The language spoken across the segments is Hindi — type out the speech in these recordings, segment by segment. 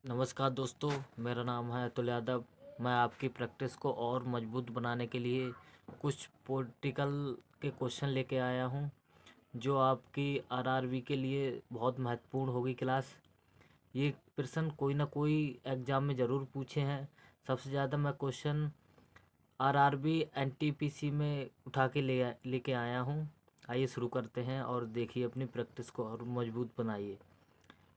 नमस्कार दोस्तों, मेरा नाम है अतुल यादव। मैं आपकी प्रैक्टिस को और मजबूत बनाने के लिए कुछ पॉलिटिकल के क्वेश्चन लेके आया हूँ, जो आपकी आरआरबी के लिए बहुत महत्वपूर्ण होगी क्लास। ये प्रश्न कोई ना कोई एग्ज़ाम में ज़रूर पूछे हैं। सबसे ज़्यादा मैं क्वेश्चन आरआरबी एनटीपीसी में उठा के लेके आया हूँ। आइए शुरू करते हैं और देखिए अपनी प्रैक्टिस को और मजबूत बनाइए।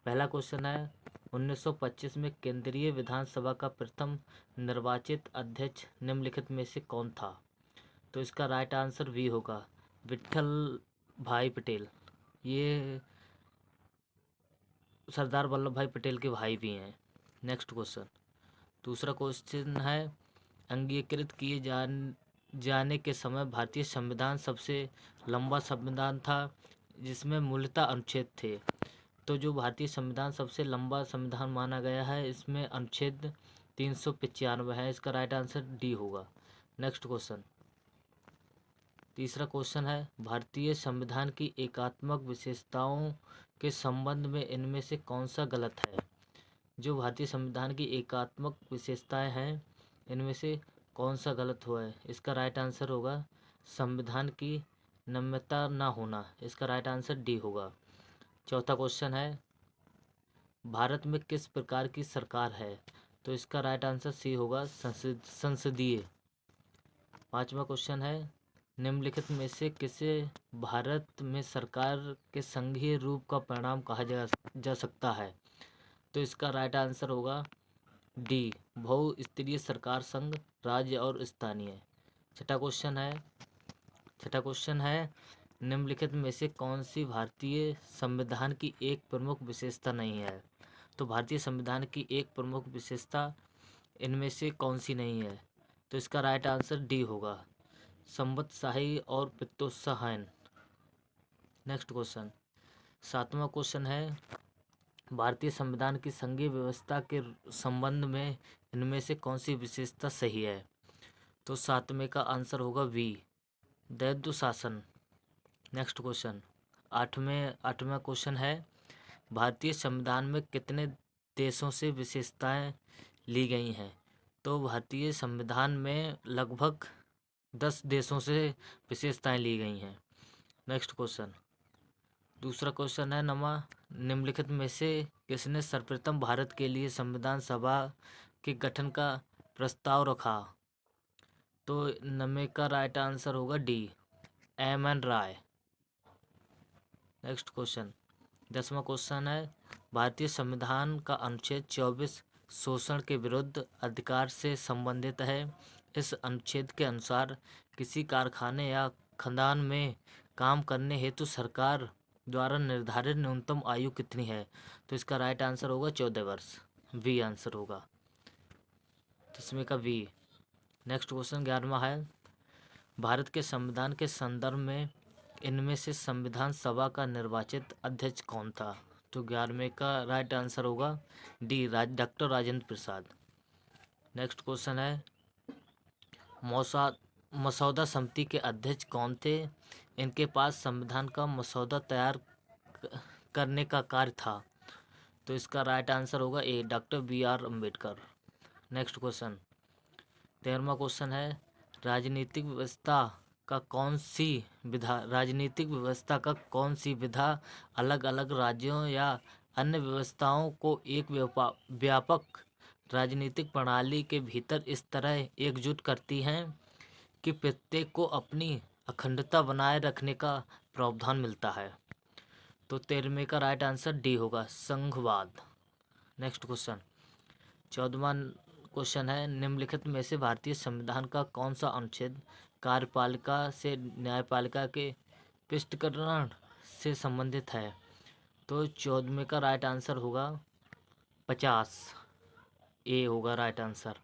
पहला क्वेश्चन है, 1925 में केंद्रीय विधानसभा का प्रथम निर्वाचित अध्यक्ष निम्नलिखित में से कौन था? तो इसका राइट आंसर वी होगा, विट्ठल भाई पटेल। ये सरदार वल्लभ भाई पटेल के भाई भी हैं। नेक्स्ट क्वेश्चन, दूसरा क्वेश्चन है, अंगीकृत किए जाने के समय भारतीय संविधान सबसे लंबा संविधान था, जिसमें मूलतः अनुच्छेद थे। तो जो भारतीय संविधान सबसे लंबा संविधान माना गया है, इसमें अनुच्छेद 395 है। इसका राइट आंसर डी होगा। नेक्स्ट क्वेश्चन, तीसरा क्वेश्चन है, भारतीय संविधान की एकात्मक विशेषताओं के संबंध में इनमें से कौन सा गलत है? जो भारतीय संविधान की एकात्मक विशेषताएं हैं, इनमें से कौन सा गलत हुआ है? इसका राइट आंसर होगा संविधान की नम्यता ना होना। इसका राइट आंसर डी होगा। चौथा क्वेश्चन है, भारत में किस प्रकार की सरकार है? तो इसका राइट आंसर सी होगा, संसदीय। पांचवा क्वेश्चन है, निम्नलिखित में से किसे भारत में सरकार के संघीय रूप का परिणाम कहा जा सकता है? तो इसका राइट आंसर होगा डी, बहुस्तरीय सरकार, संघ, राज्य और स्थानीय। छठा क्वेश्चन है, निम्नलिखित में से कौन सी भारतीय संविधान की एक प्रमुख विशेषता नहीं है? तो भारतीय संविधान की एक प्रमुख विशेषता इनमें से कौन सी नहीं है? तो इसका राइट आंसर डी होगा, संवत्सराही और प्रोत्साहन। नेक्स्ट क्वेश्चन, सातवां क्वेश्चन है, भारतीय संविधान की संघीय व्यवस्था के संबंध में इनमें से कौन सी विशेषता सही है? तो सातवें का आंसर होगा वी, दैव शासन। नेक्स्ट क्वेश्चन, आठवां क्वेश्चन है, भारतीय संविधान में कितने देशों से विशेषताएं ली गई हैं? तो भारतीय संविधान में लगभग 10 देशों से विशेषताएं ली गई हैं। नेक्स्ट क्वेश्चन, दूसरा क्वेश्चन है, निम्नलिखित में से किसने सर्वप्रथम भारत के लिए संविधान सभा के गठन का प्रस्ताव रखा? तो नवे का राइट आंसर होगा डी, एम.एन. राय। नेक्स्ट क्वेश्चन, 10वां क्वेश्चन है, भारतीय संविधान का अनुच्छेद 24 शोषण के विरुद्ध अधिकार से संबंधित है। इस अनुच्छेद के अनुसार किसी कारखाने या खदान में काम करने हेतु सरकार द्वारा निर्धारित न्यूनतम आयु कितनी है? तो इसका राइट आंसर होगा 14 वर्ष। वी आंसर होगा, 10वें का वी। नेक्स्ट क्वेश्चन 11वां है, भारत के संविधान के संदर्भ में इनमें से संविधान सभा का निर्वाचित अध्यक्ष कौन था? तो 11वें का राइट आंसर होगा D, doctor Rajendra Prasad. Next question है, मसौदा समिति के अध्यक्ष कौन थे? इनके पास संविधान का मसौदा तैयार करने का कार्य था। तो इसका राइट आंसर होगा A, doctor B R. Ambedkar. Next question, 13वां क्वेश्चन है, राजनीतिक व्यवस्था का कौन सी विधा अलग अलग राज्यों या अन्य व्यवस्थाओं को एक व्यापक राजनीतिक प्रणाली के भीतर इस तरह एकजुट करती हैं कि प्रत्येक को अपनी अखंडता बनाए रखने का प्रावधान मिलता है? तो 13वें का राइट आंसर डी होगा, संघवाद। नेक्स्ट क्वेश्चन, 14वां क्वेश्चन है, निम्नलिखित में से भारतीय संविधान का कौन सा अनुच्छेद कार्यपालिका से न्यायपालिका के पृष्ठकरण से संबंधित है? तो 14वें का राइट आंसर होगा 50, ए होगा राइट आंसर।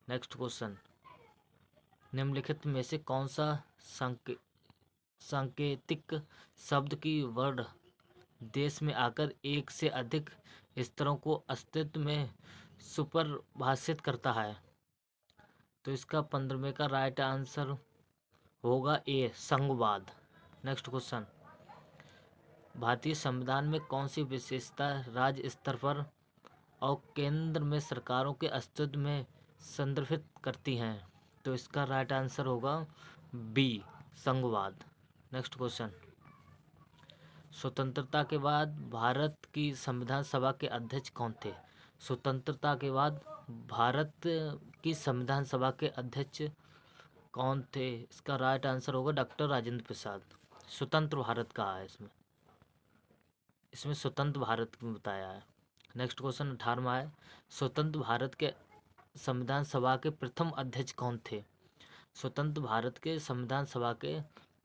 नेक्स्ट क्वेश्चन, निम्नलिखित में से कौन सा सांकेतिक शब्द की वर्ड देश में आकर एक से अधिक स्तरों को अस्तित्व में सुपरिभाषित करता है? तो इसका 15वें का राइट आंसर होगा ए, संघवाद। नेक्स्ट क्वेश्चन, भारतीय संविधान में कौन सी विशेषता राज्य स्तर पर और केंद्र में सरकारों के अस्तित्व में संदर्भित करती हैं। तो इसका राइट आंसर होगा बी, संघवाद। नेक्स्ट क्वेश्चन, स्वतंत्रता के बाद भारत की संविधान सभा के अध्यक्ष कौन थे? स्वतंत्रता के बाद भारत की संविधान सभा के अध्यक्ष कौन थे? इसका राइट आंसर होगा डॉक्टर राजेंद्र प्रसाद। स्वतंत्र भारत कहा है इसमें, इसमें स्वतंत्र भारत बताया है। नेक्स्ट क्वेश्चन 18वां है, स्वतंत्र भारत के संविधान सभा के प्रथम अध्यक्ष कौन थे? स्वतंत्र भारत के संविधान सभा के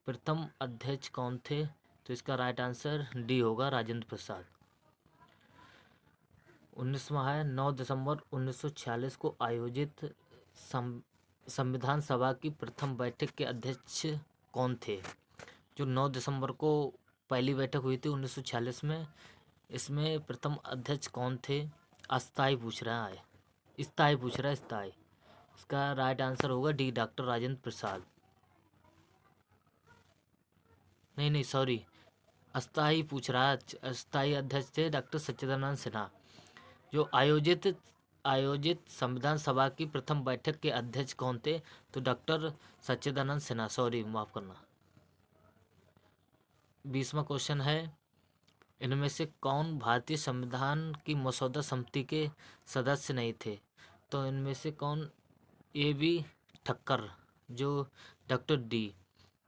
प्रथम अध्यक्ष कौन थे? तो इसका राइट आंसर डी होगा, राजेंद्र प्रसाद। 19वां है, 9 दिसंबर 1946 को आयोजित संविधान सभा की प्रथम बैठक के अध्यक्ष कौन थे? जो 9 दिसंबर को पहली बैठक हुई थी 1946 में, इसमें प्रथम अध्यक्ष कौन थे? अस्थाई पूछ रहा है, स्थाई पूछ रहा है, स्थाई। इसका राइट आंसर होगा डी, डॉक्टर राजेंद्र प्रसाद। नहीं सॉरी, अस्थाई पूछ रहा है। अस्थाई अध्यक्ष थे डॉक्टर सच्चिदानंद सिन्हा। जो आयोजित संविधान सभा की प्रथम बैठक के अध्यक्ष कौन थे? तो डॉक्टर सच्चिदानंद सिन्हा, सॉरी माफ करना। 20वां क्वेश्चन है, इनमें से कौन भारतीय संविधान की मसौदा समिति के सदस्य नहीं थे? तो इनमें से कौन? ए बी ठक्कर, जो doctor D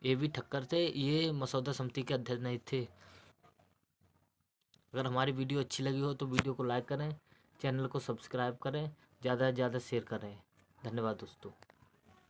A B Thakkar थे, ये मसौदा समिति के अध्यक्ष नहीं थे। अगर हमारी वीडियो अच्छी लगी हो तो वीडियो को लाइक करें, चैनल को सब्सक्राइब करें, ज़्यादा से ज़्यादा शेयर करें। धन्यवाद दोस्तों।